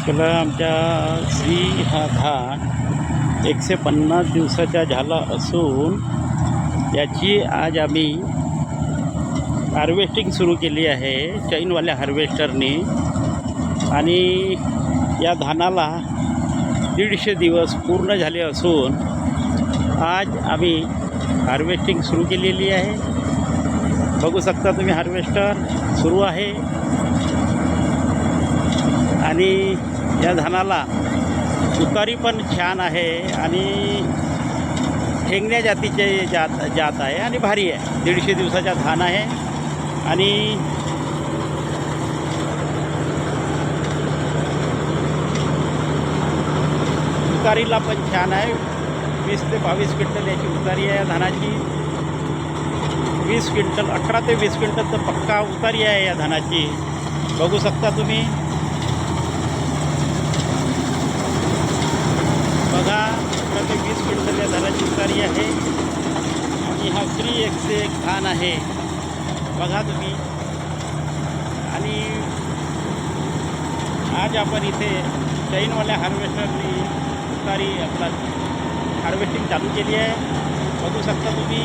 चला आमच्या श्री हा धान 150 दिवसाचा झाला असून याची आज आम्ही हार्वेस्टिंग सुरू केली आहे चैनवाल्या हार्वेस्टरनी। आणि या धानाला 150 दिवस पूर्ण झाले असून आज आम्ही हार्वेस्टिंग सुरू केलेली आहे। बघू शकता तुम्ही हार्वेस्टर सुरू आहे आणि या धानाला उतारी पण छान आहे आणि ठेंगण्या जातीचे जात आहे आणि भारी आहे। 150 दिवसाचा धान आहे आणि उतारीला पण छान आहे। 20 ते 22 क्विंटल याची उतारी आहे धानाची। 20 क्विंटल 18 ते 20 क्विंटल तर पक्का उतारी आहे या धानाची। बघू शकता तुम्ही, बघा 18 ते 20 क्विंटल या धानाची उतारी आहे आणि हा श्री 101 धान आहे बघा तुम्ही। आणि आज आपण इथे चैनवाल्या हार्वेस्टरनी उतारी आपला हार्वेस्टिंग चालू केली आहे। बघू शकता तुम्ही।